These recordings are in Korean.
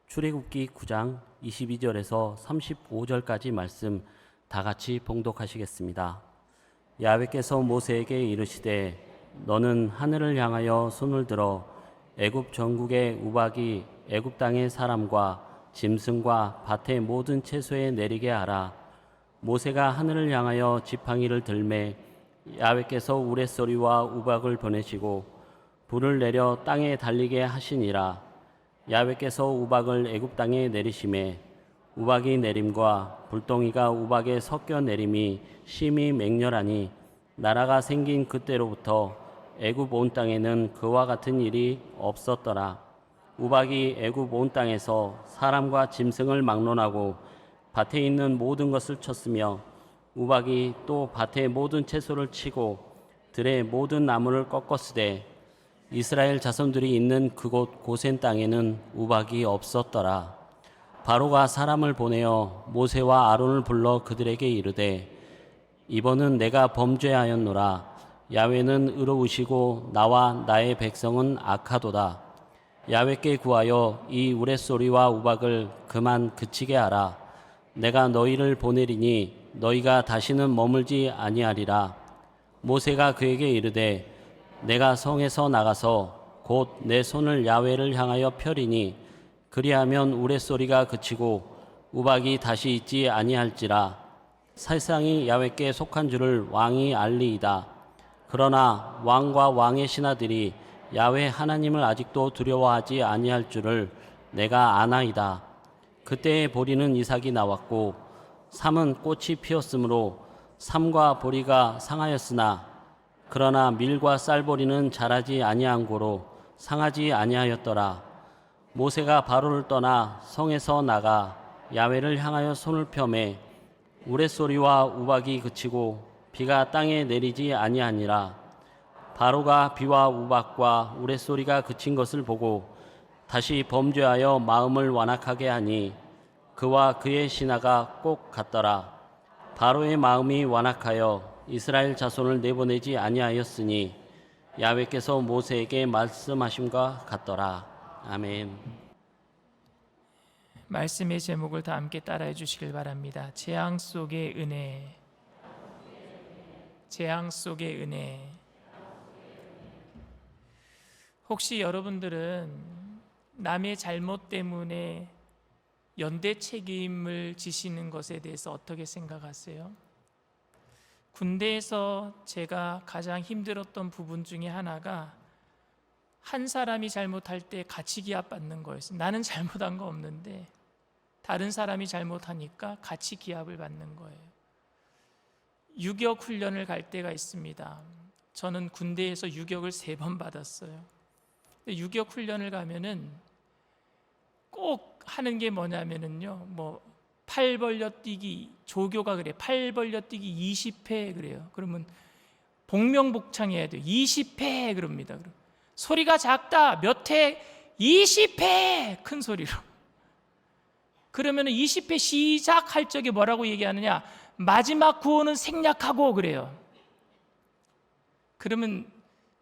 출애굽기 9장 22절에서 35절까지 말씀 다 같이 봉독하시겠습니다. 야훼께서 모세에게 이르시되 너는 하늘을 향하여 손을 들어 애굽 전국의 우박이 애굽 땅의 사람과 짐승과 밭의 모든 채소에 내리게 하라. 모세가 하늘을 향하여 지팡이를 들매 야훼께서 우레소리와 우박을 보내시고 불을 내려 땅에 달리게 하시니라. 야훼께서 우박을 애굽 땅에 내리심에 우박이 내림과 불덩이가 우박에 섞여 내림이 심히 맹렬하니 나라가 생긴 그때로부터 애굽 온 땅에는 그와 같은 일이 없었더라. 우박이 애굽 온 땅에서 사람과 짐승을 막론하고 밭에 있는 모든 것을 쳤으며 우박이 또 밭의 모든 채소를 치고 들의 모든 나무를 꺾었으되 이스라엘 자손들이 있는 그곳 고센 땅에는 우박이 없었더라. 바로가 사람을 보내어 모세와 아론을 불러 그들에게 이르되 이번은 내가 범죄하였노라. 야훼는 의로우시고 나와 나의 백성은 악하도다. 야훼께 구하여 이 우레소리와 우박을 그만 그치게 하라. 내가 너희를 보내리니 너희가 다시는 머물지 아니하리라. 모세가 그에게 이르되 내가 성에서 나가서 곧 내 손을 야훼를 향하여 펴리니 그리하면 우레소리가 그치고 우박이 다시 있지 아니할지라. 살상이 야훼께 속한 줄을 왕이 알리이다. 그러나 왕과 왕의 신하들이 야훼 하나님을 아직도 두려워하지 아니할 줄을 내가 아나이다. 그때에 보리는 이삭이 나왔고 삼은 꽃이 피었으므로 삼과 보리가 상하였으나 그러나 밀과 쌀보리는 자라지 아니한 고로 상하지 아니하였더라. 모세가 바로를 떠나 성에서 나가 야훼를 향하여 손을 펴매 우레소리와 우박이 그치고 비가 땅에 내리지 아니하니라. 바로가 비와 우박과 우레소리가 그친 것을 보고 다시 범죄하여 마음을 완악하게 하니 그와 그의 신하가 꼭 같더라. 바로의 마음이 완악하여 이스라엘 자손을 내보내지 아니하였으니 야훼께서 모세에게 말씀하심과 같더라. 아멘. 말씀의 제목을 다 함께 따라해 주시길 바랍니다. 재앙 속의 은혜. 재앙 속의 은혜. 혹시 여러분들은 남의 잘못 때문에 연대 책임을 지시는 것에 대해서 어떻게 생각하세요? 군대에서 제가 가장 힘들었던 부분 중에 하나가 한 사람이 잘못할 때 같이 기합받는 거였어요. 나는 잘못한 거 없는데 다른 사람이 잘못하니까 같이 기합을 받는 거예요. 유격 훈련을 갈 때가 있습니다. 저는 군대에서 유격을 3번 받았어요. 유격 훈련을 가면은 꼭 하는 게 뭐냐면은요, 팔 벌려 뛰기, 조교가 그래. 팔 벌려 뛰기 20회 그래요. 그러면 복명복창해야 돼요. 20회 그럽니다. 소리가 작다. 몇 회? 20회 큰 소리로. 그러면은 20회 시작할 적에 뭐라고 얘기하느냐? 마지막 구호는 생략하고 그래요. 그러면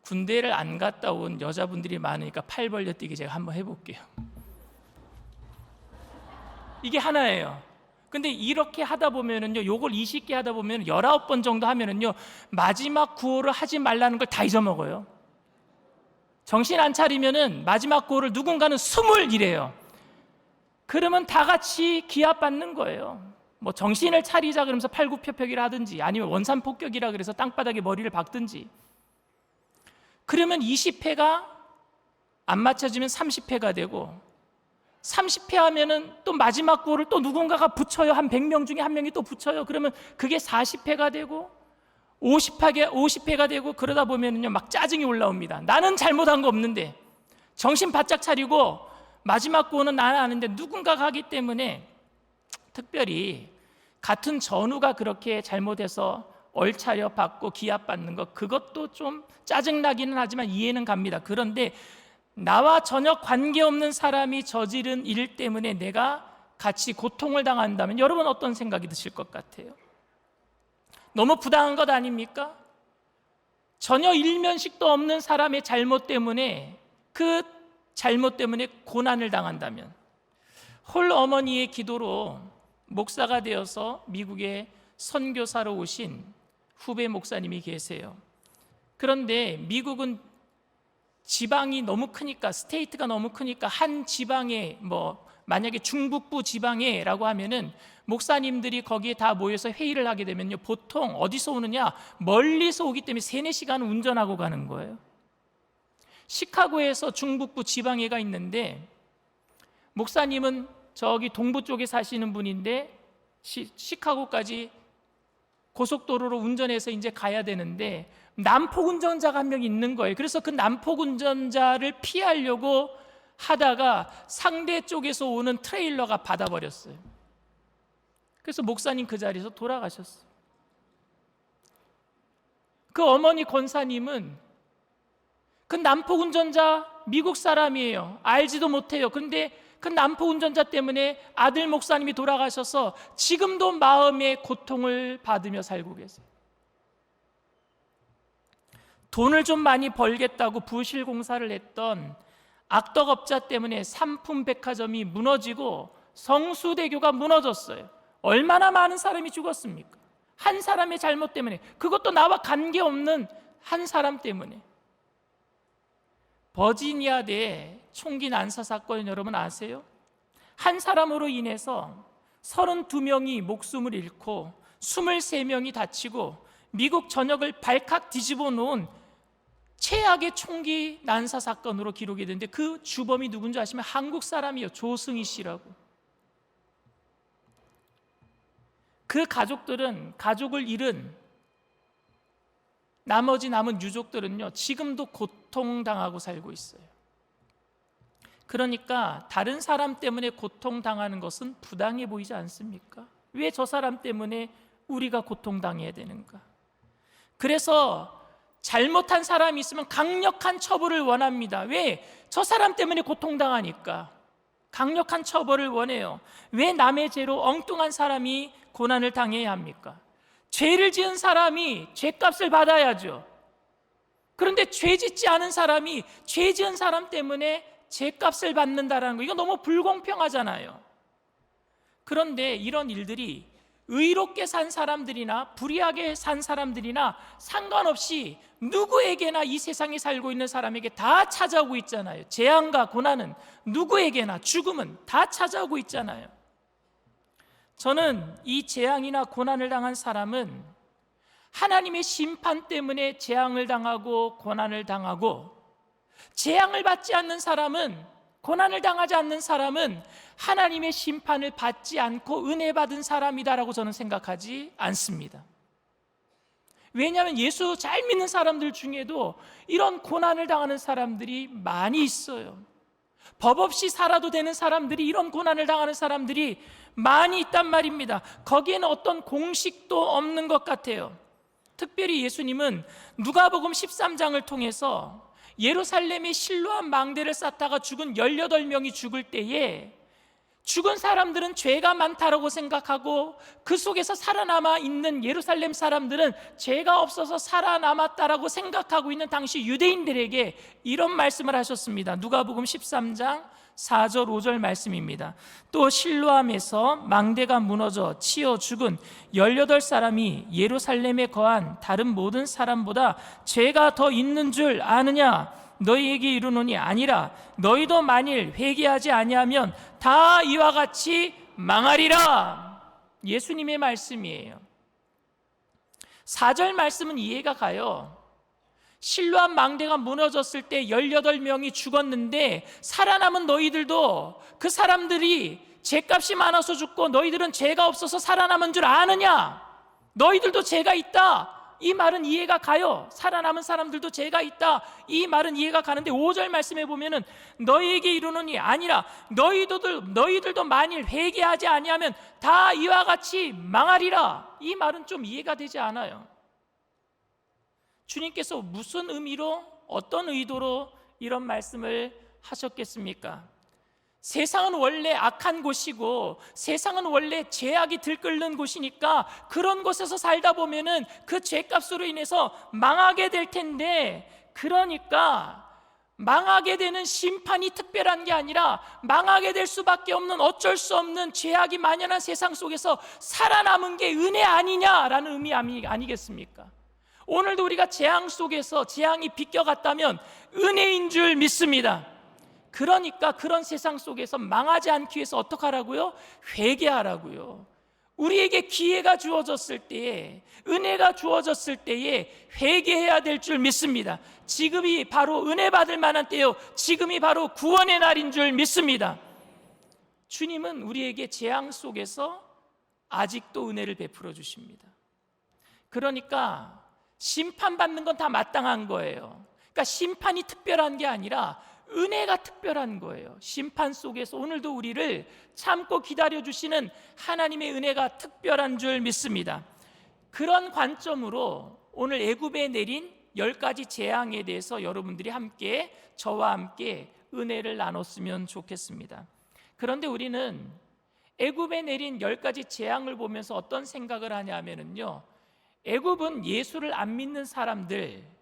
군대를 안 갔다 온 여자분들이 많으니까 팔 벌려 뛰기 제가 한번 해볼게요. 이게 하나예요. 근데 이렇게 하다 보면은요, 요걸 20개 하다 보면 19번 정도 하면은요, 마지막 구호를 하지 말라는 걸 다 잊어먹어요. 정신 안 차리면은 마지막 구호를 누군가는 20이래요. 그러면 다 같이 기합받는 거예요. 정신을 차리자 그러면서 팔굽혀펴기를 하든지 아니면 원산폭격이라 그래서 땅바닥에 머리를 박든지. 그러면 20회가 안 맞춰지면 30회가 되고 30회 하면은 또 마지막 구호를 또 누군가가 붙여요. 한 100명 중에 한 명이 또 붙여요. 그러면 그게 40회가 되고 50회가 되고 그러다 보면은요, 막 짜증이 올라옵니다. 나는 잘못한 거 없는데 정신 바짝 차리고 마지막 구호는 나는 아는데 누군가가 하기 때문에 특별히 같은 전우가 그렇게 잘못해서 얼차려 받고 기합받는 것, 그것도 좀 짜증나기는 하지만 이해는 갑니다. 그런데 나와 전혀 관계없는 사람이 저지른 일 때문에 내가 같이 고통을 당한다면 여러분 어떤 생각이 드실 것 같아요? 너무 부당한 것 아닙니까? 전혀 일면식도 없는 사람의 잘못 때문에 그 잘못 때문에 고난을 당한다면 홀 어머니의 기도로 목사가 되어서 미국에 선교사로 오신 후배 목사님이 계세요. 그런데 미국은 지방이 너무 크니까, 스테이트가 너무 크니까 한 지방에 만약에 중북부 지방에라고 하면은 목사님들이 거기에 다 모여서 회의를 하게 되면요, 보통 어디서 오느냐, 멀리서 오기 때문에 3-4시간을 운전하고 가는 거예요. 시카고에서 중북부 지방에가 있는데 목사님은 저기 동부 쪽에 사시는 분인데 시카고까지 고속도로로 운전해서 이제 가야 되는데 난폭 운전자가 한 명 있는 거예요. 그래서 그 난폭 운전자를 피하려고 하다가 상대 쪽에서 오는 트레일러가 받아버렸어요. 그래서 목사님 그 자리에서 돌아가셨어요. 그 어머니 권사님은 그 난폭 운전자 미국 사람이에요. 알지도 못해요. 그런데 그 난폭 운전자 때문에 아들 목사님이 돌아가셔서 지금도 마음의 고통을 받으며 살고 계세요. 돈을 좀 많이 벌겠다고 부실 공사를 했던 악덕업자 때문에 삼풍백화점이 무너지고 성수대교가 무너졌어요. 얼마나 많은 사람이 죽었습니까? 한 사람의 잘못 때문에, 그것도 나와 관계없는 한 사람 때문에. 버지니아대 총기 난사 사건 여러분 아세요? 한 사람으로 인해서 32명이 목숨을 잃고 23명이 다치고 미국 전역을 발칵 뒤집어 놓은 최악의 총기 난사 사건으로 기록이 되는데 그 주범이 누군지 아시면 한국 사람이에요. 조승희 씨라고. 그 가족들은, 가족을 잃은 나머지 남은 유족들은요, 지금도 고통당하고 살고 있어요. 그러니까 다른 사람 때문에 고통당하는 것은 부당해 보이지 않습니까? 왜 저 사람 때문에 우리가 고통당해야 되는가? 그래서 잘못한 사람이 있으면 강력한 처벌을 원합니다. 왜? 저 사람 때문에 고통당하니까 강력한 처벌을 원해요. 왜 남의 죄로 엉뚱한 사람이 고난을 당해야 합니까? 죄를 지은 사람이 죄값을 받아야죠. 그런데 죄 짓지 않은 사람이 죄 지은 사람 때문에 죄값을 받는다라는 거, 이거 너무 불공평하잖아요. 그런데 이런 일들이 의롭게 산 사람들이나 불의하게 산 사람들이나 상관없이 누구에게나 이 세상에 살고 있는 사람에게 다 찾아오고 있잖아요. 재앙과 고난은 누구에게나, 죽음은 다 찾아오고 있잖아요. 저는 이 재앙이나 고난을 당한 사람은 하나님의 심판 때문에 재앙을 당하고 고난을 당하고, 재앙을 받지 않는 사람은, 고난을 당하지 않는 사람은 하나님의 심판을 받지 않고 은혜 받은 사람이다라고 저는 생각하지 않습니다. 왜냐하면 예수 잘 믿는 사람들 중에도 이런 고난을 당하는 사람들이 많이 있어요. 법 없이 살아도 되는 사람들이, 이런 고난을 당하는 사람들이 많이 있단 말입니다. 거기에는 어떤 공식도 없는 것 같아요. 특별히 예수님은 누가복음 13장을 통해서 예루살렘의 실로암 망대를 쌓다가 죽은 18명이 죽을 때에 죽은 사람들은 죄가 많다라고 생각하고 그 속에서 살아남아 있는 예루살렘 사람들은 죄가 없어서 살아남았다라고 생각하고 있는 당시 유대인들에게 이런 말씀을 하셨습니다. 누가복음 13장 4절 5절 말씀입니다. 또 실로암에서 망대가 무너져 치여 죽은 18사람이 예루살렘에 거한 다른 모든 사람보다 죄가 더 있는 줄 아느냐? 너희에게 이르노니 아니라 너희도 만일 회개하지 아니하면 다 이와 같이 망하리라. 예수님의 말씀이에요. 4절 말씀은 이해가 가요. 실로암 망대가 무너졌을 때 18명이 죽었는데 살아남은 너희들도, 그 사람들이 죄값이 많아서 죽고 너희들은 죄가 없어서 살아남은 줄 아느냐? 너희들도 죄가 있다. 이 말은 이해가 가요. 살아남은 사람들도 죄가 있다. 이 말은 이해가 가는데 5절 말씀에 보면은 너희에게 이르노니 아니라 너희들도 만일 회개하지 아니하면 다 이와 같이 망하리라. 이 말은 좀 이해가 되지 않아요. 주님께서 무슨 의미로, 어떤 의도로 이런 말씀을 하셨겠습니까? 세상은 원래 악한 곳이고 세상은 원래 죄악이 들끓는 곳이니까 그런 곳에서 살다 보면은 그 죄값으로 인해서 망하게 될 텐데, 그러니까 망하게 되는 심판이 특별한 게 아니라 망하게 될 수밖에 없는 어쩔 수 없는 죄악이 만연한 세상 속에서 살아남은 게 은혜 아니냐라는 의미 아니겠습니까? 오늘도 우리가 재앙 속에서 재앙이 비껴갔다면 은혜인 줄 믿습니다. 그러니까 그런 세상 속에서 망하지 않기 위해서 어떻게 하라고요? 회개하라고요. 우리에게 기회가 주어졌을 때에, 은혜가 주어졌을 때에 회개해야 될 줄 믿습니다. 지금이 바로 은혜 받을 만한 때요, 지금이 바로 구원의 날인 줄 믿습니다. 주님은 우리에게 재앙 속에서 아직도 은혜를 베풀어 주십니다. 그러니까 심판받는 건 다 마땅한 거예요. 그러니까 심판이 특별한 게 아니라 은혜가 특별한 거예요. 심판 속에서 오늘도 우리를 참고 기다려주시는 하나님의 은혜가 특별한 줄 믿습니다. 그런 관점으로 오늘 애굽에 내린 10가지 재앙에 대해서 여러분들이 함께, 저와 함께 은혜를 나눴으면 좋겠습니다. 그런데 우리는 애굽에 내린 10가지 재앙을 보면서 어떤 생각을 하냐면요, 애굽은 예수를 안 믿는 사람들,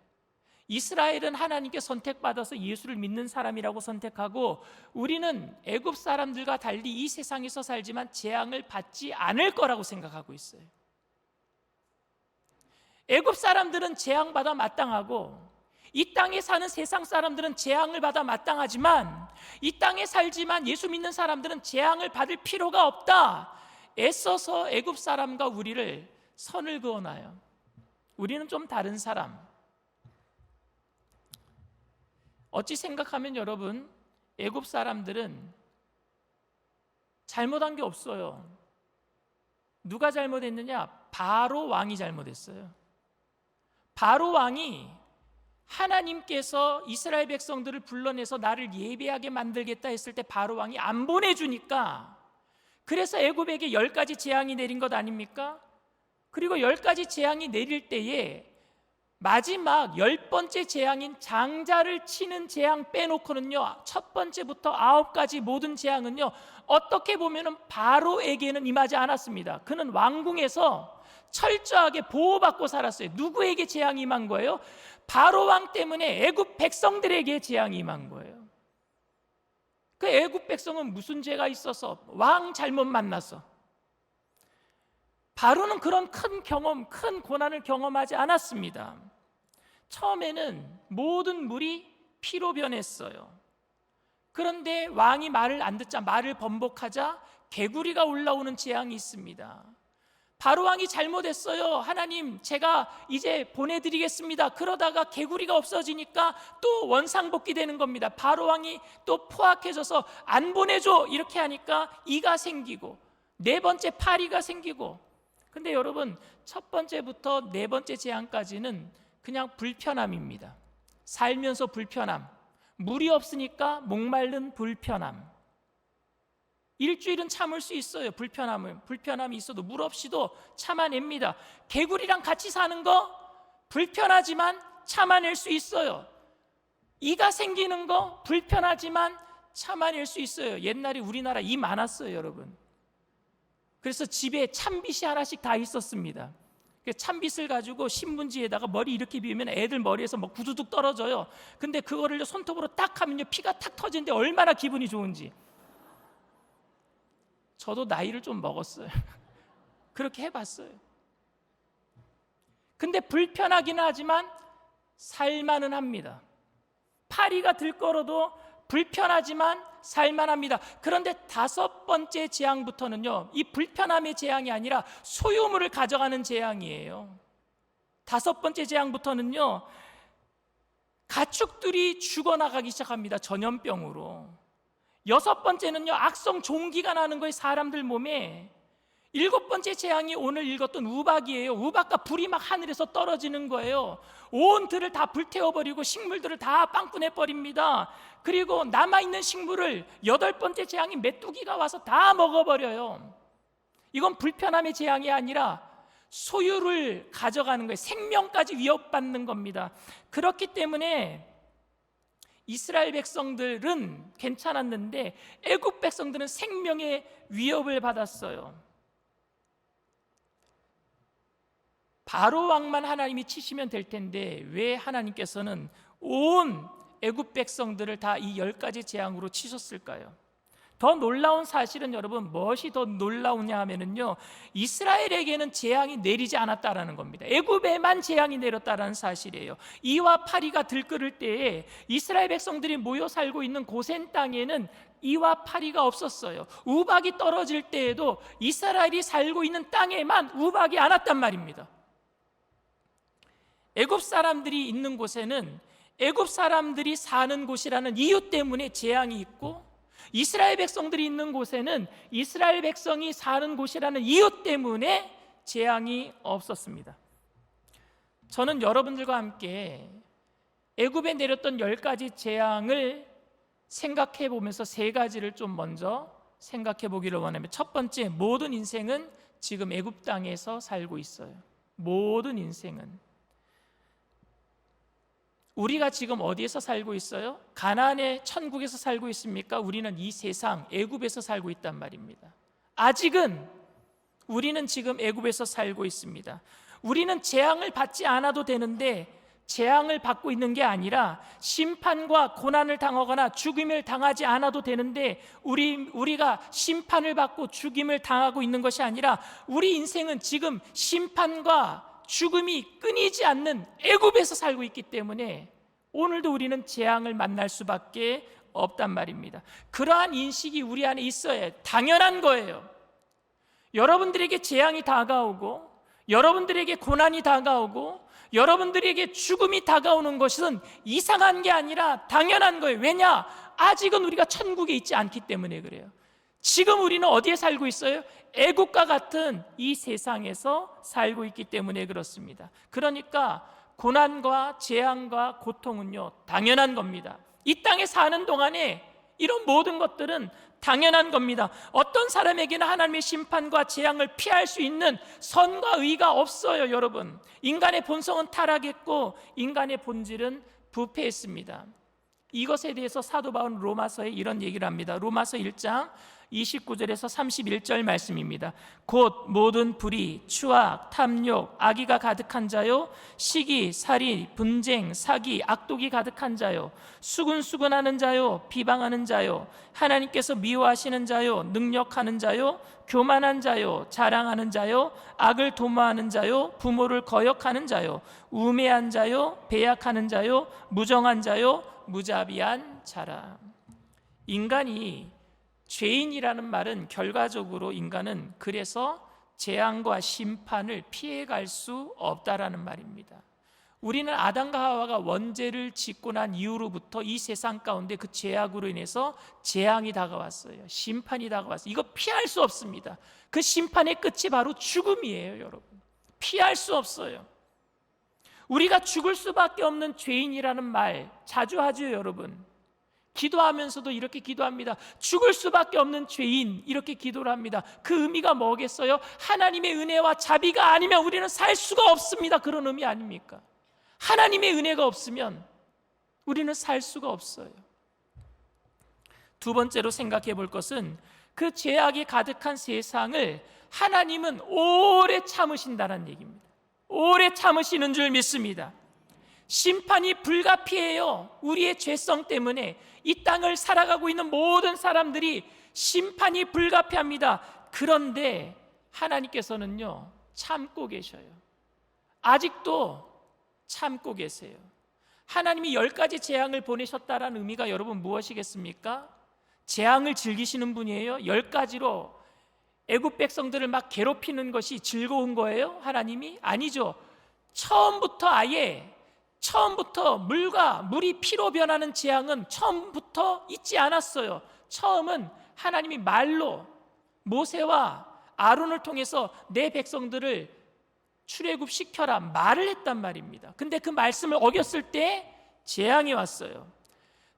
이스라엘은 하나님께 선택받아서 예수를 믿는 사람이라고 선택하고, 우리는 애굽 사람들과 달리 이 세상에서 살지만 재앙을 받지 않을 거라고 생각하고 있어요. 애굽 사람들은 재앙받아 마땅하고, 이 땅에 사는 세상 사람들은 재앙을 받아 마땅하지만, 이 땅에 살지만 예수 믿는 사람들은 재앙을 받을 필요가 없다, 애써서 애굽 사람과 우리를 선을 그어놔요. 우리는 좀 다른 사람. 어찌 생각하면 여러분, 애굽 사람들은 잘못한 게 없어요. 누가 잘못했느냐? 바로 왕이 잘못했어요. 바로 왕이 하나님께서 이스라엘 백성들을 불러내서 나를 예배하게 만들겠다 했을 때 바로 왕이 안 보내주니까, 그래서 애굽에게 10가지 재앙이 내린 것 아닙니까? 그리고 10가지 재앙이 내릴 때에 마지막 10번째 재앙인 장자를 치는 재앙 빼놓고는요, 첫 번째부터 9가지 모든 재앙은요, 어떻게 보면 바로에게는 임하지 않았습니다. 그는 왕궁에서 철저하게 보호받고 살았어요. 누구에게 재앙이 임한 거예요? 바로 왕 때문에 애굽 백성들에게 재앙이 임한 거예요. 그 애굽 백성은 무슨 죄가 있어서? 왕 잘못 만나서. 바로는 그런 큰 경험, 큰 고난을 경험하지 않았습니다. 처음에는 모든 물이 피로 변했어요. 그런데 왕이 말을 안 듣자, 말을 번복하자 개구리가 올라오는 재앙이 있습니다. 바로 왕이 잘못했어요. 하나님, 제가 이제 보내드리겠습니다. 그러다가 개구리가 없어지니까 또 원상복귀 되는 겁니다. 바로 왕이 또 포악해져서 안 보내줘 이렇게 하니까 이가 생기고, 4번째 파리가 생기고. 근데 여러분, 첫 번째부터 4번째 재앙까지는 그냥 불편함입니다. 살면서 불편함, 물이 없으니까 목마른 불편함. 일주일은 참을 수 있어요. 불편함이 있어도 물 없이도 참아냅니다. 개구리랑 같이 사는 거 불편하지만 참아낼 수 있어요. 이가 생기는 거 불편하지만 참아낼 수 있어요. 옛날에 우리나라 이 많았어요, 여러분. 그래서 집에 참빗이 하나씩 다 있었습니다. 참빗을 가지고 신문지에다가 머리 이렇게 비우면 애들 머리에서 뭐 구두둑 떨어져요. 근데 그거를 손톱으로 딱 하면요, 피가 탁 터지는데 얼마나 기분이 좋은지. 저도 나이를 좀 먹었어요. 그렇게 해봤어요. 근데 불편하기는 하지만 살만은 합니다. 파리가 들끓어도 불편하지만 살만합니다. 그런데 5번째 재앙부터는요, 이 불편함의 재앙이 아니라 소유물을 가져가는 재앙이에요. 5번째 재앙부터는요, 가축들이 죽어나가기 시작합니다. 전염병으로. 6번째는요, 악성 종기가 나는 거예요, 사람들 몸에. 7번째 재앙이 오늘 읽었던 우박이에요. 우박과 불이 막 하늘에서 떨어지는 거예요. 온 들을 다 불태워버리고 식물들을 다 빵꾸내버립니다. 그리고 남아있는 식물을 8번째 재앙이 메뚜기가 와서 다 먹어버려요. 이건 불편함의 재앙이 아니라 소유를 가져가는 거예요. 생명까지 위협받는 겁니다. 그렇기 때문에 이스라엘 백성들은 괜찮았는데 애굽 백성들은 생명의 위협을 받았어요. 바로 왕만 하나님이 치시면 될 텐데 왜 하나님께서는 온 애굽 백성들을 다 이 10가지 재앙으로 치셨을까요? 더 놀라운 사실은 여러분, 무엇이 더 놀라우냐 하면은요, 이스라엘에게는 재앙이 내리지 않았다라는 겁니다. 애굽에만 재앙이 내렸다라는 사실이에요. 이와 파리가 들끓을 때에 이스라엘 백성들이 모여 살고 있는 고센 땅에는 이와 파리가 없었어요. 우박이 떨어질 때에도 이스라엘이 살고 있는 땅에만 우박이 안 왔단 말입니다. 애굽 사람들이 있는 곳에는 애굽 사람들이 사는 곳이라는 이유 때문에 재앙이 있고, 이스라엘 백성들이 있는 곳에는 이스라엘 백성이 사는 곳이라는 이유 때문에 재앙이 없었습니다. 저는 여러분들과 함께 애굽에 내렸던 10가지 재앙을 생각해 보면서 3가지를 좀 먼저 생각해 보기를 원합니다. 첫 번째, 모든 인생은 지금 애굽 땅에서 살고 있어요. 모든 인생은. 우리가 지금 어디에서 살고 있어요? 가나안의 천국에서 살고 있습니까? 우리는 이 세상 애굽에서 살고 있단 말입니다. 아직은 우리는 지금 애굽에서 살고 있습니다. 우리는 재앙을 받지 않아도 되는데 재앙을 받고 있는 게 아니라 심판과 고난을 당하거나 죽임을 당하지 않아도 되는데 우리가 심판을 받고 죽임을 당하고 있는 것이 아니라 우리 인생은 지금 심판과 죽음이 끊이지 않는 애굽에서 살고 있기 때문에 오늘도 우리는 재앙을 만날 수밖에 없단 말입니다. 그러한 인식이 우리 안에 있어야 해요. 당연한 거예요. 여러분들에게 재앙이 다가오고 여러분들에게 고난이 다가오고 여러분들에게 죽음이 다가오는 것은 이상한 게 아니라 당연한 거예요. 왜냐? 아직은 우리가 천국에 있지 않기 때문에 그래요. 지금 우리는 어디에 살고 있어요? 애국과 같은 이 세상에서 살고 있기 때문에 그렇습니다. 그러니까 고난과 재앙과 고통은요, 당연한 겁니다. 이 땅에 사는 동안에 이런 모든 것들은 당연한 겁니다. 어떤 사람에게는 하나님의 심판과 재앙을 피할 수 있는 선과 의가 없어요, 여러분. 인간의 본성은 타락했고 인간의 본질은 부패했습니다. 이것에 대해서 사도 바울은 로마서에 이런 얘기를 합니다. 로마서 1장 29절에서 31절 말씀입니다. 곧 모든 불의, 추악, 탐욕, 악의가 가득한 자요, 시기, 살인, 분쟁, 사기, 악독이 가득한 자요, 수근수근하는 자요, 비방하는 자요, 하나님께서 미워하시는 자요, 능력하는 자요, 교만한 자요, 자랑하는 자요, 악을 도모하는 자요, 부모를 거역하는 자요, 우매한 자요, 배약하는 자요, 무정한 자요, 무자비한 자라. 인간이 죄인이라는 말은 결과적으로 인간은 그래서 재앙과 심판을 피해갈 수 없다라는 말입니다. 우리는 아담과 하와가 원죄를 짓고 난 이후로부터 이 세상 가운데 그 죄악으로 인해서 재앙이 다가왔어요. 심판이 다가왔어요. 이거 피할 수 없습니다. 그 심판의 끝이 바로 죽음이에요, 여러분. 피할 수 없어요. 우리가 죽을 수밖에 없는 죄인이라는 말 자주 하죠, 여러분. 기도하면서도 이렇게 기도합니다. 죽을 수밖에 없는 죄인, 이렇게 기도를 합니다. 그 의미가 뭐겠어요? 하나님의 은혜와 자비가 아니면 우리는 살 수가 없습니다. 그런 의미 아닙니까? 하나님의 은혜가 없으면 우리는 살 수가 없어요. 두 번째로 생각해 볼 것은 그 죄악이 가득한 세상을 하나님은 오래 참으신다는 얘기입니다. 오래 참으시는 줄 믿습니다. 심판이 불가피해요. 우리의 죄성 때문에 이 땅을 살아가고 있는 모든 사람들이 심판이 불가피합니다. 그런데 하나님께서는요, 참고 계셔요. 아직도 참고 계세요. 하나님이 10가지 재앙을 보내셨다라는 의미가 여러분 무엇이겠습니까? 재앙을 즐기시는 분이에요? 10가지로 애굽 백성들을 막 괴롭히는 것이 즐거운 거예요? 하나님이? 아니죠. 처음부터 물이 피로 변하는 재앙은 처음부터 있지 않았어요. 처음은 하나님이 말로 모세와 아론을 통해서 내 백성들을 출애굽시켜라 말을 했단 말입니다. 근데 그 말씀을 어겼을 때 재앙이 왔어요.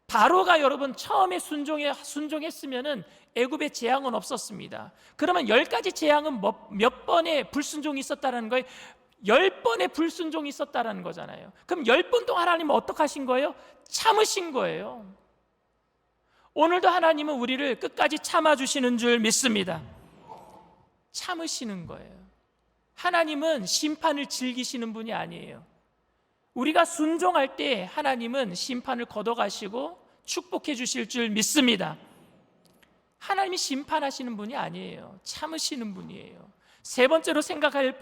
바로가 여러분 처음에 순종했으면은 애굽에 재앙은 없었습니다. 그러면 10가지 재앙은 몇 번의 불순종이 있었다는 거예요? 10번의 불순종이 있었다는 거잖아요. 그럼 10번 동안 하나님은 어떻게 하신 거예요? 참으신 거예요. 오늘도 하나님은 우리를 끝까지 참아주시는 줄 믿습니다. 참으시는 거예요. 하나님은 심판을 즐기시는 분이 아니에요. 우리가 순종할 때 하나님은 심판을 걷어가시고 축복해 주실 줄 믿습니다. 하나님이 심판하시는 분이 아니에요. 참으시는 분이에요. 세 번째로 생각해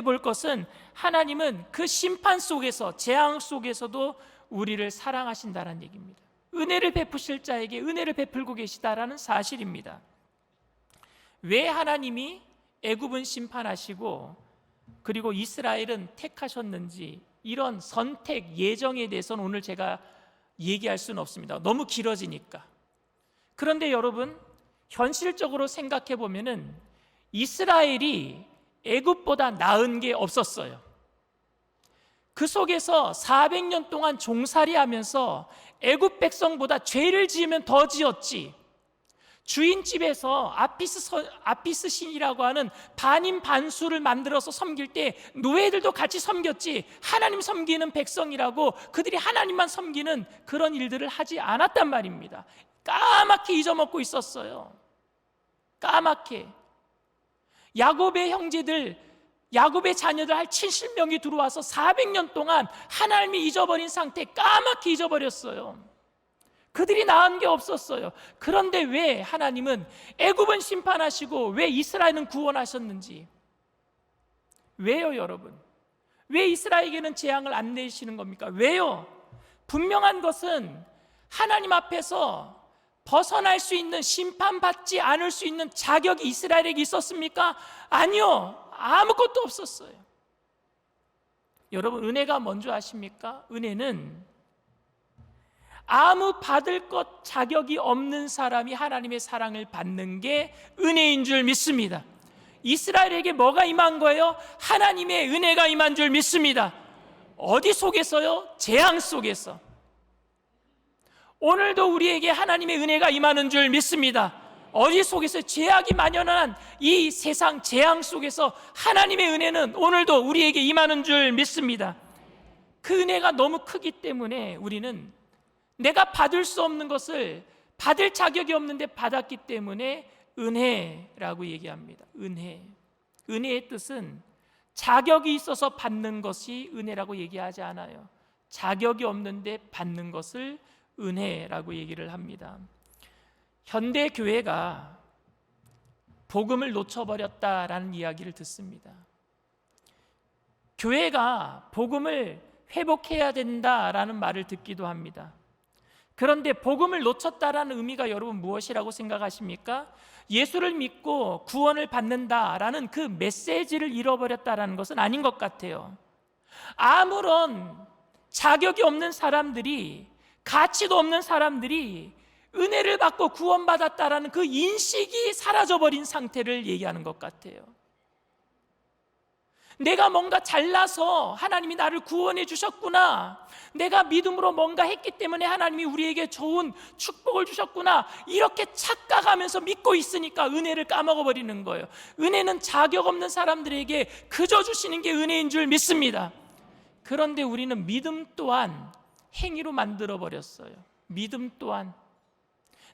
볼 것은 하나님은 그 심판 속에서, 재앙 속에서도 우리를 사랑하신다는 얘기입니다. 은혜를 베푸실 자에게 은혜를 베풀고 계시다라는 사실입니다. 왜 하나님이 애굽은 심판하시고 그리고 이스라엘은 택하셨는지, 이런 선택 예정에 대해서는 오늘 제가 얘기할 수는 없습니다. 너무 길어지니까. 그런데 여러분, 현실적으로 생각해 보면은 이스라엘이 애굽보다 나은 게 없었어요. 그 속에서 400년 동안 종살이하면서 애굽 백성보다 죄를 지으면 더 지었지, 주인 집에서 아피스 신이라고 하는 반인 반수를 만들어서 섬길 때 노예들도 같이 섬겼지, 하나님 섬기는 백성이라고 그들이 하나님만 섬기는 그런 일들을 하지 않았단 말입니다. 까맣게 잊어먹고 있었어요. 까맣게. 야곱의 형제들, 야곱의 자녀들 할 70명이 들어와서 400년 동안 하나님이 잊어버린 상태, 까맣게 잊어버렸어요. 그들이 나은 게 없었어요. 그런데 왜 하나님은 애굽은 심판하시고 왜 이스라엘은 구원하셨는지? 왜요, 여러분? 왜 이스라엘에게는 재앙을 안 내시는 겁니까? 왜요? 분명한 것은 하나님 앞에서 벗어날 수 있는, 심판받지 않을 수 있는 자격이 이스라엘에게 있었습니까? 아니요, 아무것도 없었어요. 여러분, 은혜가 뭔지 아십니까? 은혜는 아무 받을 것 자격이 없는 사람이 하나님의 사랑을 받는 게 은혜인 줄 믿습니다. 이스라엘에게 뭐가 임한 거예요? 하나님의 은혜가 임한 줄 믿습니다. 어디 속에서요? 재앙 속에서. 오늘도 우리에게 하나님의 은혜가 임하는 줄 믿습니다. 어디 속에서? 죄악이 만연한 이 세상 재앙 속에서 하나님의 은혜는 오늘도 우리에게 임하는 줄 믿습니다. 그 은혜가 너무 크기 때문에 우리는 내가 받을 수 없는 것을 받을 자격이 없는데 받았기 때문에 은혜라고 얘기합니다. 은혜. 은혜의 뜻은 자격이 있어서 받는 것이 은혜라고 얘기하지 않아요. 자격이 없는데 받는 것을 은혜라고 얘기를 합니다. 현대 교회가 복음을 놓쳐버렸다라는 이야기를 듣습니다. 교회가 복음을 회복해야 된다라는 말을 듣기도 합니다. 그런데 복음을 놓쳤다라는 의미가 여러분 무엇이라고 생각하십니까? 예수를 믿고 구원을 받는다라는 그 메시지를 잃어버렸다라는 것은 아닌 것 같아요. 아무런 자격이 없는 사람들이, 가치도 없는 사람들이 은혜를 받고 구원받았다라는 그 인식이 사라져버린 상태를 얘기하는 것 같아요. 내가 뭔가 잘나서 하나님이 나를 구원해 주셨구나, 내가 믿음으로 뭔가 했기 때문에 하나님이 우리에게 좋은 축복을 주셨구나, 이렇게 착각하면서 믿고 있으니까 은혜를 까먹어버리는 거예요. 은혜는 자격 없는 사람들에게 그저 주시는 게 은혜인 줄 믿습니다. 그런데 우리는 믿음 또한 행위로 만들어버렸어요. 믿음 또한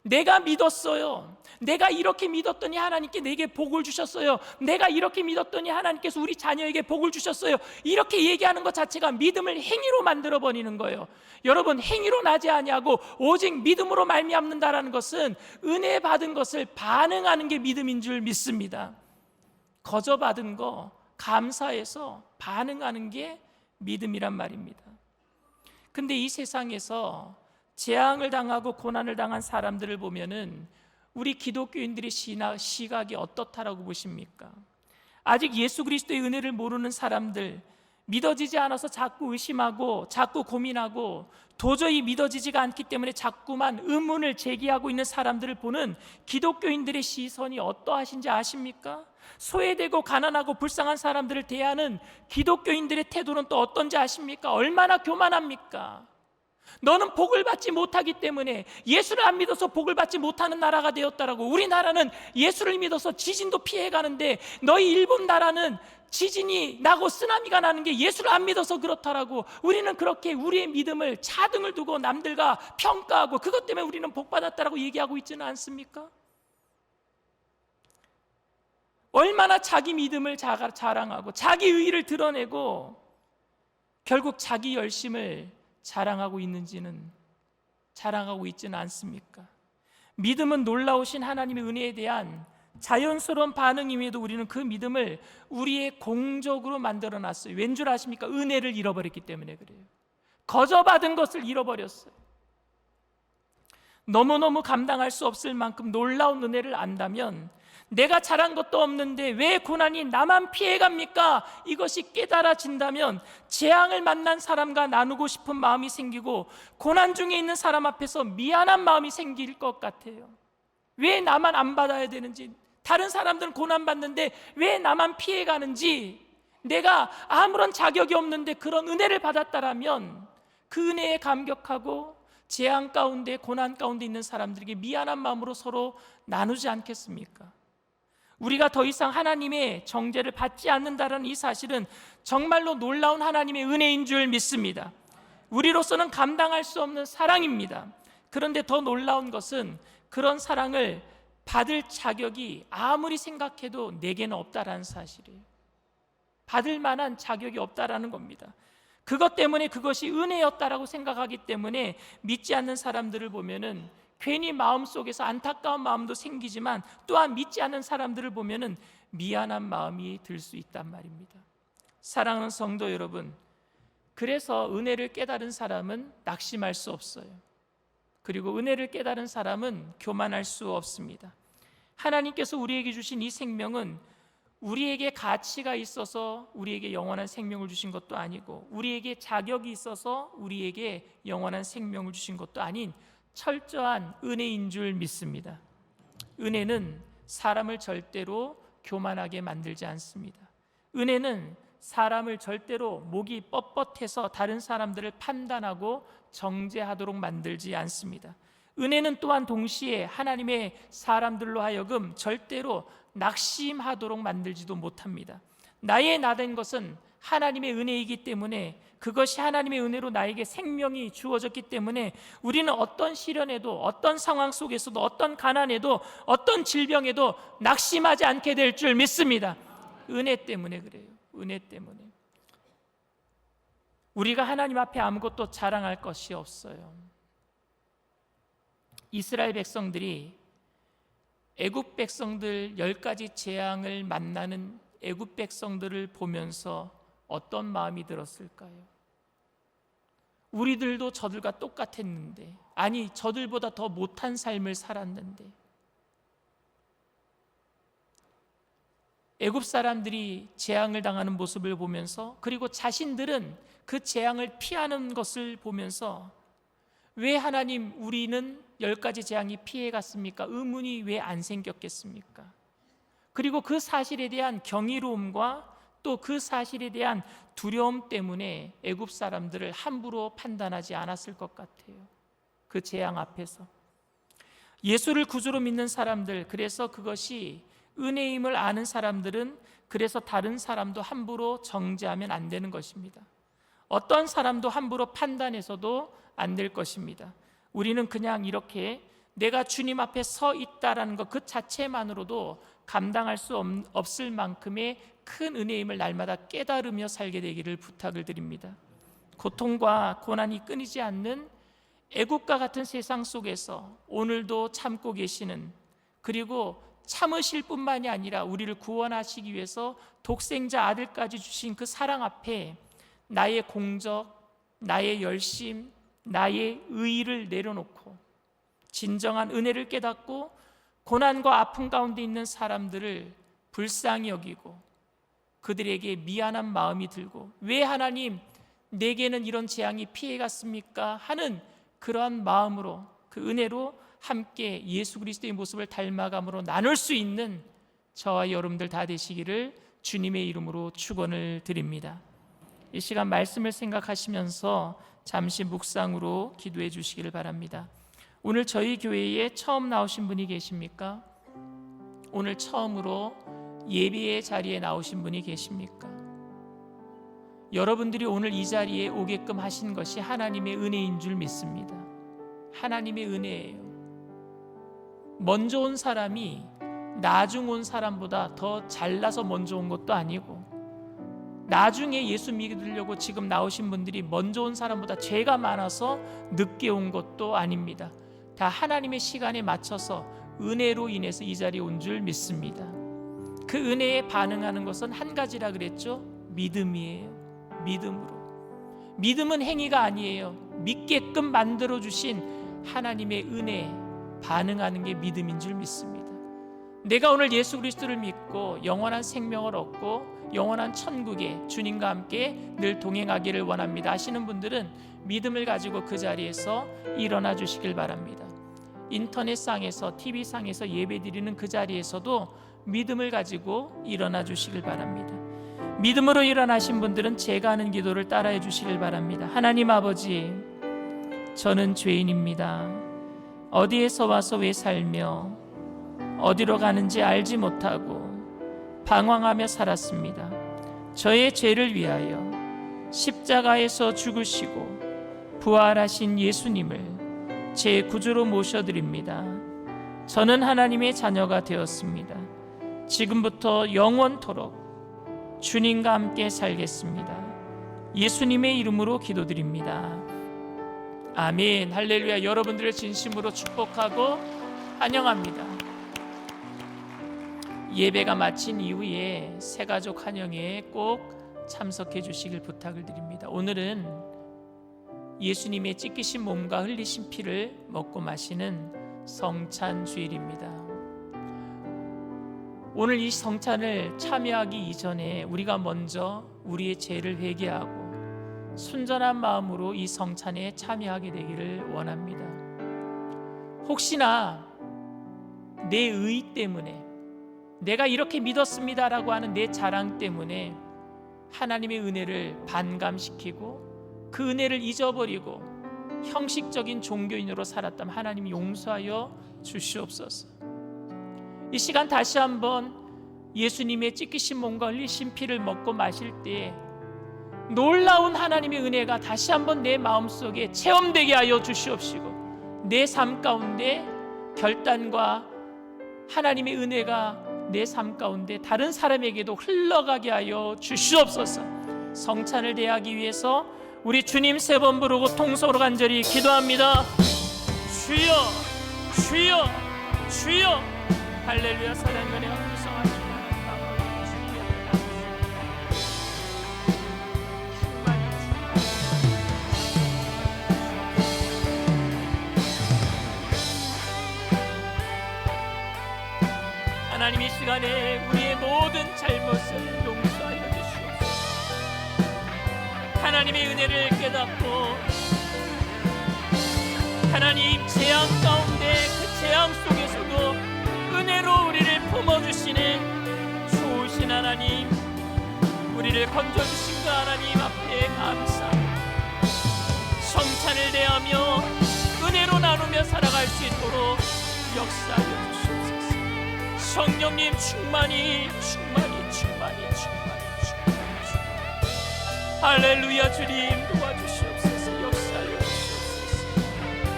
내가 믿었어요, 내가 이렇게 믿었더니 하나님께 내게 복을 주셨어요, 내가 이렇게 믿었더니 하나님께서 우리 자녀에게 복을 주셨어요, 이렇게 얘기하는 것 자체가 믿음을 행위로 만들어버리는 거예요. 여러분, 행위로 나지 아니하고 오직 믿음으로 말미암는다라는 것은 은혜 받은 것을 반응하는 게 믿음인 줄 믿습니다. 거저 받은 거 감사해서 반응하는 게 믿음이란 말입니다. 근데 이 세상에서 재앙을 당하고 고난을 당한 사람들을 보면은 우리 기독교인들의 시각이 어떻다라고 보십니까? 아직 예수 그리스도의 은혜를 모르는 사람들, 믿어지지 않아서 자꾸 의심하고 자꾸 고민하고 도저히 믿어지지가 않기 때문에 자꾸만 의문을 제기하고 있는 사람들을 보는 기독교인들의 시선이 어떠하신지 아십니까? 소외되고 가난하고 불쌍한 사람들을 대하는 기독교인들의 태도는 또 어떤지 아십니까? 얼마나 교만합니까? 너는 복을 받지 못하기 때문에, 예수를 안 믿어서 복을 받지 못하는 나라가 되었다라고. 우리나라는 예수를 믿어서 지진도 피해가는데 너희 일본 나라는 지진이 나고 쓰나미가 나는 게 예수를 안 믿어서 그렇다라고. 우리는 그렇게 우리의 믿음을 차등을 두고 남들과 평가하고 그것 때문에 우리는 복 받았다라고 얘기하고 있지는 않습니까? 얼마나 자기 믿음을 자랑하고 자기 의의를 드러내고 결국 자기 열심을 자랑하고 있지는 않습니까? 믿음은 놀라우신 하나님의 은혜에 대한 자연스러운 반응임에도 우리는 그 믿음을 우리의 공적으로 만들어놨어요. 왠 줄 아십니까? 은혜를 잃어버렸기 때문에 그래요. 거저받은 것을 잃어버렸어요. 너무너무 감당할 수 없을 만큼 놀라운 은혜를 안다면 내가 잘한 것도 없는데 왜 고난이 나만 피해갑니까? 이것이 깨달아진다면 재앙을 만난 사람과 나누고 싶은 마음이 생기고 고난 중에 있는 사람 앞에서 미안한 마음이 생길 것 같아요. 왜 나만 안 받아야 되는지, 다른 사람들은 고난받는데 왜 나만 피해가는지, 내가 아무런 자격이 없는데 그런 은혜를 받았다라면 그 은혜에 감격하고 재앙 가운데, 고난 가운데 있는 사람들에게 미안한 마음으로 서로 나누지 않겠습니까? 우리가 더 이상 하나님의 정죄를 받지 않는다는 이 사실은 정말로 놀라운 하나님의 은혜인 줄 믿습니다. 우리로서는 감당할 수 없는 사랑입니다. 그런데 더 놀라운 것은 그런 사랑을 받을 자격이 아무리 생각해도 내게는 없다라는 사실이에요. 받을 만한 자격이 없다라는 겁니다. 그것 때문에 그것이 은혜였다라고 생각하기 때문에 믿지 않는 사람들을 보면은 괜히 마음속에서 안타까운 마음도 생기지만 또한 믿지 않는 사람들을 보면은 미안한 마음이 들 수 있단 말입니다. 사랑하는 성도 여러분, 그래서 은혜를 깨달은 사람은 낙심할 수 없어요. 그리고 은혜를 깨달은 사람은 교만할 수 없습니다. 하나님께서 우리에게 주신 이 생명은 우리에게 가치가 있어서 우리에게 영원한 생명을 주신 것도 아니고, 우리에게 자격이 있어서 우리에게 영원한 생명을 주신 것도 아닌 철저한 은혜인 줄 믿습니다. 은혜는 사람을 절대로 교만하게 만들지 않습니다. 은혜는 사람을 절대로 목이 뻣뻣해서 다른 사람들을 판단하고 정죄하도록 만들지 않습니다. 은혜는 또한 동시에 하나님의 사람들로 하여금 절대로 낙심하도록 만들지도 못합니다. 나의 나된 것은 하나님의 은혜이기 때문에, 그것이 하나님의 은혜로 나에게 생명이 주어졌기 때문에 우리는 어떤 시련에도, 어떤 상황 속에서도, 어떤 가난에도, 어떤 질병에도 낙심하지 않게 될 줄 믿습니다. 은혜 때문에 그래요. 은혜 때문에. 우리가 하나님 앞에 아무것도 자랑할 것이 없어요. 이스라엘 백성들이 애굽 백성들 10가지 재앙을 만나는 애굽 백성들을 보면서 어떤 마음이 들었을까요? 우리들도 저들과 똑같았는데, 아니 저들보다 더 못한 삶을 살았는데, 애굽 사람들이 재앙을 당하는 모습을 보면서, 그리고 자신들은 그 재앙을 피하는 것을 보면서 왜 하나님 우리는 10가지 재앙이 피해갔습니까? 의문이 왜 안 생겼겠습니까? 그리고 그 사실에 대한 경이로움과 또 그 사실에 대한 두려움 때문에 애굽 사람들을 함부로 판단하지 않았을 것 같아요. 그 재앙 앞에서 예수를 구주로 믿는 사람들, 그래서 그것이 은혜임을 아는 사람들은 그래서 다른 사람도 함부로 정죄하면 안 되는 것입니다. 어떤 사람도 함부로 판단해서도 안 될 것입니다. 우리는 그냥 이렇게 내가 주님 앞에 서 있다라는 것 그 자체만으로도 감당할 수 없을 만큼의 큰 은혜임을 날마다 깨달으며 살게 되기를 부탁을 드립니다. 고통과 고난이 끊이지 않는 애국과 같은 세상 속에서 오늘도 참고 계시는, 그리고 참으실 뿐만이 아니라 우리를 구원하시기 위해서 독생자 아들까지 주신 그 사랑 앞에 나의 공적, 나의 열심, 나의 의의를 내려놓고 진정한 은혜를 깨닫고 고난과 아픔 가운데 있는 사람들을 불쌍히 여기고 그들에게 미안한 마음이 들고, 왜 하나님 내게는 이런 재앙이 피해갔습니까? 하는 그러한 마음으로, 그 은혜로 함께 예수 그리스도의 모습을 닮아감으로 나눌 수 있는 저와 여러분들 다 되시기를 주님의 이름으로 축원을 드립니다. 이 시간 말씀을 생각하시면서 잠시 묵상으로 기도해 주시기를 바랍니다. 오늘 저희 교회에 처음 나오신 분이 계십니까? 오늘 처음으로 예배의 자리에 나오신 분이 계십니까? 여러분들이 오늘 이 자리에 오게끔 하신 것이 하나님의 은혜인 줄 믿습니다. 하나님의 은혜예요. 먼저 온 사람이 나중 온 사람보다 더 잘나서 먼저 온 것도 아니고, 나중에 예수 믿으려고 지금 나오신 분들이 먼저 온 사람보다 죄가 많아서 늦게 온 것도 아닙니다. 다 하나님의 시간에 맞춰서 은혜로 인해서 이 자리에 온 줄 믿습니다. 그 은혜에 반응하는 것은 한 가지라 그랬죠. 믿음이에요. 믿음으로. 믿음은 행위가 아니에요. 믿게끔 만들어주신 하나님의 은혜에 반응하는 게 믿음인 줄 믿습니다. 내가 오늘 예수 그리스도를 믿고 영원한 생명을 얻고 영원한 천국에 주님과 함께 늘 동행하기를 원합니다 하시는 분들은 믿음을 가지고 그 자리에서 일어나 주시길 바랍니다. 인터넷상에서 TV상에서 예배드리는 그 자리에서도 믿음을 가지고 일어나 주시길 바랍니다. 믿음으로 일어나신 분들은 제가 하는 기도를 따라해 주시길 바랍니다. 하나님 아버지, 저는 죄인입니다. 어디에서 와서 왜 살며 어디로 가는지 알지 못하고 방황하며 살았습니다. 저의 죄를 위하여 십자가에서 죽으시고 부활하신 예수님을 제 구주로 모셔드립니다. 저는 하나님의 자녀가 되었습니다. 지금부터 영원토록 주님과 함께 살겠습니다. 예수님의 이름으로 기도드립니다. 아멘. 할렐루야. 여러분들을 진심으로 축복하고 환영합니다. 예배가 마친 이후에 새가족 환영회에 꼭 참석해 주시길 부탁을 드립니다. 오늘은 예수님의 찢기신 몸과 흘리신 피를 먹고 마시는 성찬 주일입니다. 오늘 이 성찬을 참여하기 이전에 우리가 먼저 우리의 죄를 회개하고 순전한 마음으로 이 성찬에 참여하게 되기를 원합니다. 혹시나 내 의 때문에, 내가 이렇게 믿었습니다라고 하는 내 자랑 때문에 하나님의 은혜를 반감시키고 그 은혜를 잊어버리고 형식적인 종교인으로 살았다면 하나님이 용서하여 주시옵소서. 이 시간 다시 한번 예수님의 찢기신 몸과 흘리신 피를 먹고 마실 때 놀라운 하나님의 은혜가 다시 한번 내 마음속에 체험되게 하여 주시옵시고, 내 삶 가운데 결단과 하나님의 은혜가 내 삶 가운데 다른 사람에게도 흘러가게 하여 주시옵소서. 성찬을 대하기 위해서 우리 주님 세 번 부르고 통성으로 간절히 기도합니다. 주여, 주여, 주여. 할렐루야. 사랑과 은혜가 풍성하시고 하나님 이 시간에 우리의 모든 잘못을 용서하여 주시옵소서. 하나님의 은혜를 깨닫고 하나님 재앙 가운데 그 재앙 속에서도 은혜로 우리를 품어주시는 좋으신 하나님, 우리를 건져주신 그 하나님 앞에 감사합니다. 성찬을 대하며 은혜로 나누며 살아갈 수 있도록 역사하여 주시옵소서. 성령님 충만히 할렐루야. 주님 도와주시옵소서. 역사하여 주시옵소서.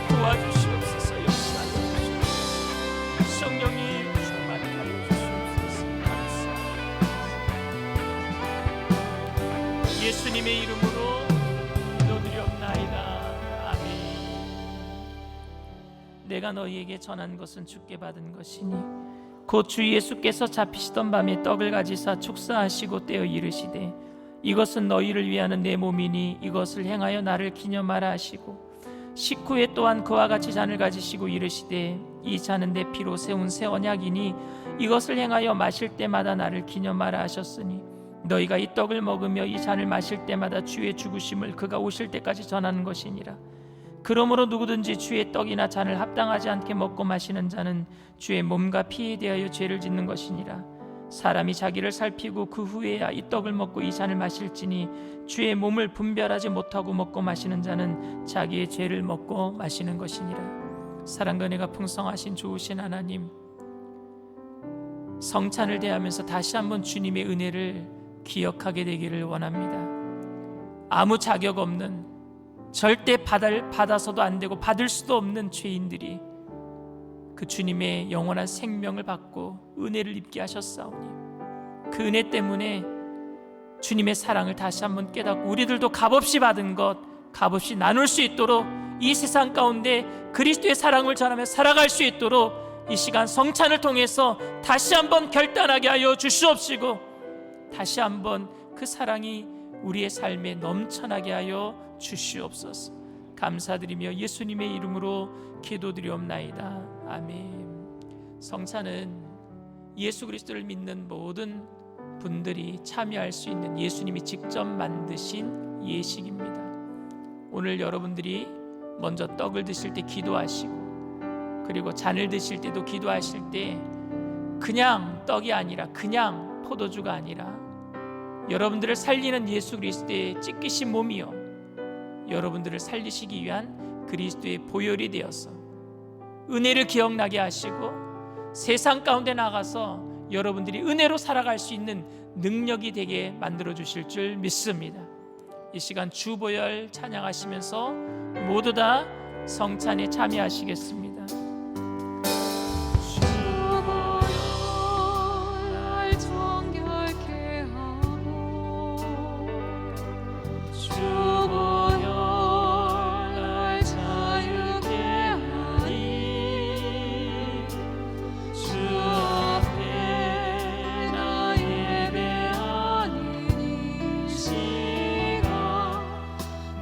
도와주시옵소서. 역사하여 주시옵소서. 성령님 충만히 하여 주시옵소서. 감사합니다. 예수님의 이름으로 기도드리옵나이다. 아멘. 내가 너희에게 전한 것은 주께 받은 것이니 곧 주 예수께서 잡히시던 밤에 떡을 가지사 축사하시고 떼어 이르시되 이것은 너희를 위하는 내 몸이니 이것을 행하여 나를 기념하라 하시고, 식후에 또한 그와 같이 잔을 가지시고 이르시되 이 잔은 내 피로 세운 새 언약이니 이것을 행하여 마실 때마다 나를 기념하라 하셨으니 너희가 이 떡을 먹으며 이 잔을 마실 때마다 주의 죽으심을 그가 오실 때까지 전하는 것이니라. 그러므로 누구든지 주의 떡이나 잔을 합당하지 않게 먹고 마시는 자는 주의 몸과 피에 대하여 죄를 짓는 것이니라. 사람이 자기를 살피고 그 후에야 이 떡을 먹고 이 잔을 마실지니 주의 몸을 분별하지 못하고 먹고 마시는 자는 자기의 죄를 먹고 마시는 것이니라. 사랑과 은혜가 풍성하신 좋으신 하나님, 성찬을 대하면서 다시 한번 주님의 은혜를 기억하게 되기를 원합니다. 아무 자격 없는, 절대 받아서도 안 되고 받을 수도 없는 죄인들이 그 주님의 영원한 생명을 받고 은혜를 입게 하셨사오니 그 은혜 때문에 주님의 사랑을 다시 한번 깨닫고 우리들도 값없이 받은 것 값없이 나눌 수 있도록 이 세상 가운데 그리스도의 사랑을 전하며 살아갈 수 있도록 이 시간 성찬을 통해서 다시 한번 결단하게 하여 주시옵시고 다시 한번 그 사랑이 우리의 삶에 넘쳐나게 하여 주시옵소서. 감사드리며 예수님의 이름으로 기도드리옵나이다. 아멘. 성찬은 예수 그리스도를 믿는 모든 분들이 참여할 수 있는 예수님이 직접 만드신 예식입니다. 오늘 여러분들이 먼저 떡을 드실 때 기도하시고 그리고 잔을 드실 때도 기도하실 때 그냥 떡이 아니라 그냥 포도주가 아니라 여러분들을 살리는 예수 그리스도의 찢기신 몸이요 여러분들을 살리시기 위한 그리스도의 보혈이 되어서 은혜를 기억나게 하시고 세상 가운데 나가서 여러분들이 은혜로 살아갈 수 있는 능력이 되게 만들어 주실 줄 믿습니다. 이 시간 주보혈 찬양하시면서 모두 다 성찬에 참여하시겠습니다.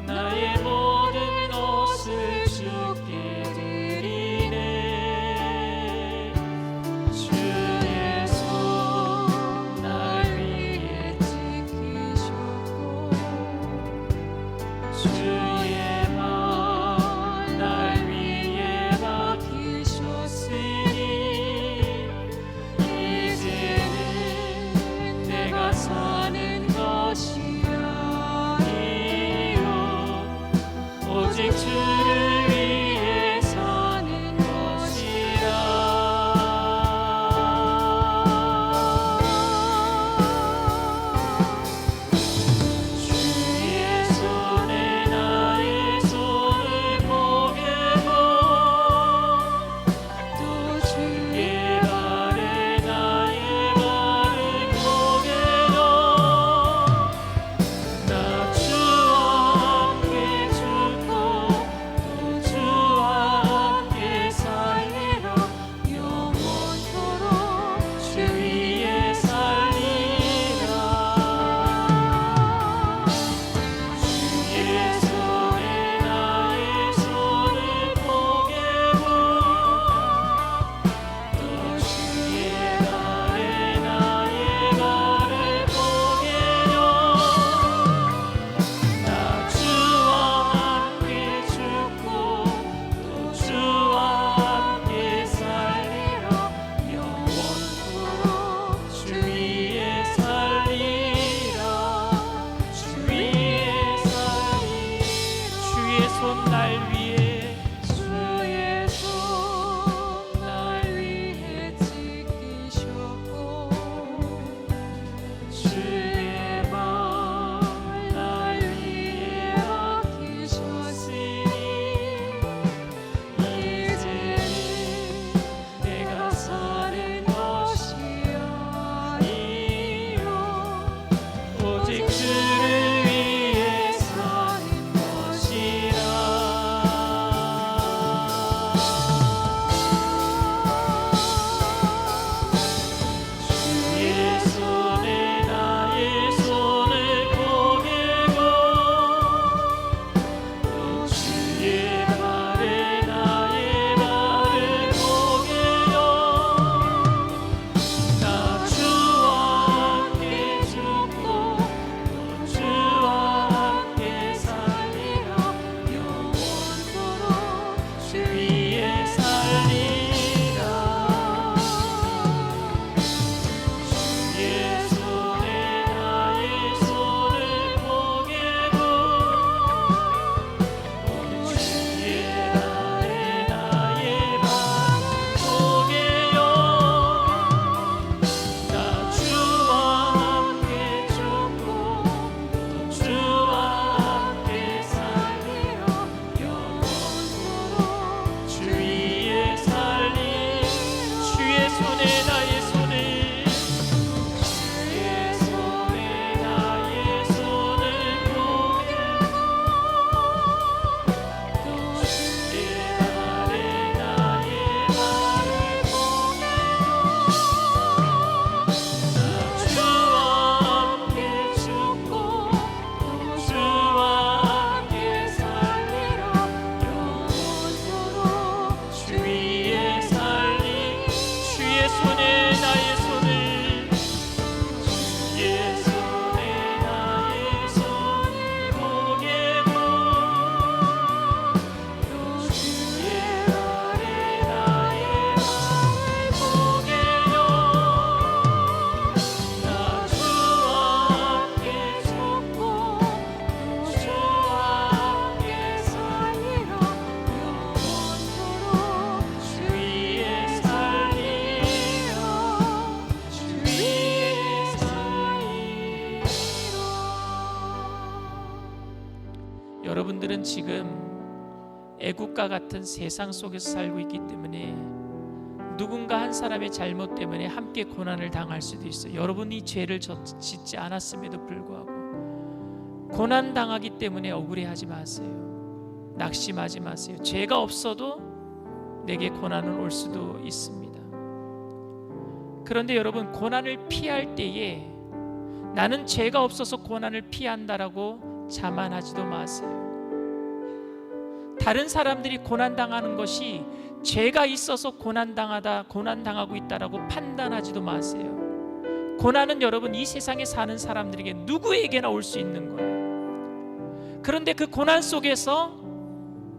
나의 모든 것을 주께 드리 지금 애국과 같은 세상 속에서 살고 있기 때문에 누군가 한 사람의 잘못 때문에 함께 고난을 당할 수도 있어요. 여러분이 죄를 짓지 않았음에도 불구하고 고난 당하기 때문에 억울해하지 마세요. 낙심하지 마세요. 죄가 없어도 내게 고난은 올 수도 있습니다. 그런데 여러분, 고난을 피할 때에 나는 죄가 없어서 고난을 피한다라고 자만하지도 마세요. 다른 사람들이 고난당하는 것이 죄가 있어서 고난당하고 있다라고 판단하지도 마세요. 고난은 여러분, 이 세상에 사는 사람들에게 누구에게나 올 수 있는 거예요. 그런데 그 고난 속에서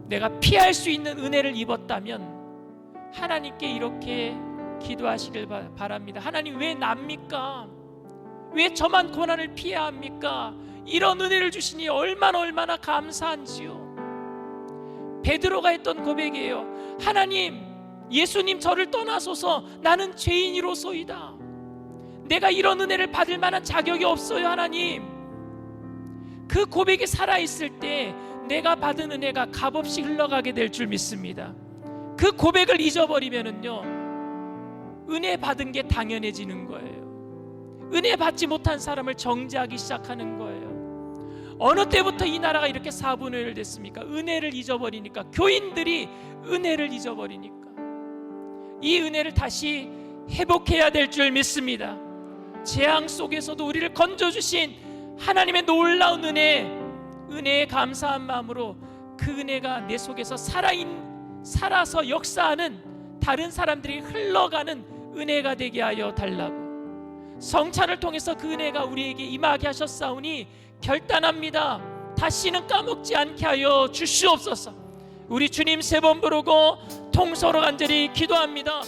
내가 피할 수 있는 은혜를 입었다면 하나님께 이렇게 기도하시길 바랍니다. 하나님, 왜 납니까? 왜 저만 고난을 피해야 합니까? 이런 은혜를 주시니 얼마나 감사한지요. 베드로가 했던 고백이에요. 하나님, 예수님 저를 떠나소서. 나는 죄인이로소이다. 내가 이런 은혜를 받을 만한 자격이 없어요. 하나님, 그 고백이 살아있을 때 내가 받은 은혜가 값없이 흘러가게 될 줄 믿습니다. 그 고백을 잊어버리면은요, 은혜 받은 게 당연해지는 거예요. 은혜 받지 못한 사람을 정죄하기 시작하는 거예요. 어느 때부터 이 나라가 이렇게 4분의 1 됐습니까? 은혜를 잊어버리니까, 교인들이 은혜를 잊어버리니까. 이 은혜를 다시 회복해야 될 줄 믿습니다. 재앙 속에서도 우리를 건져주신 하나님의 놀라운 은혜에 감사한 마음으로 그 은혜가 내 속에서 살아서 역사하는, 다른 사람들이 흘러가는 은혜가 되게 하여 달라고, 성찬을 통해서 그 은혜가 우리에게 임하게 하셨사오니 결단합니다. 다시는 까먹지 않게 하여 주시옵소서. 우리 주님 3번 부르고 통서로 간절히 기도합니다.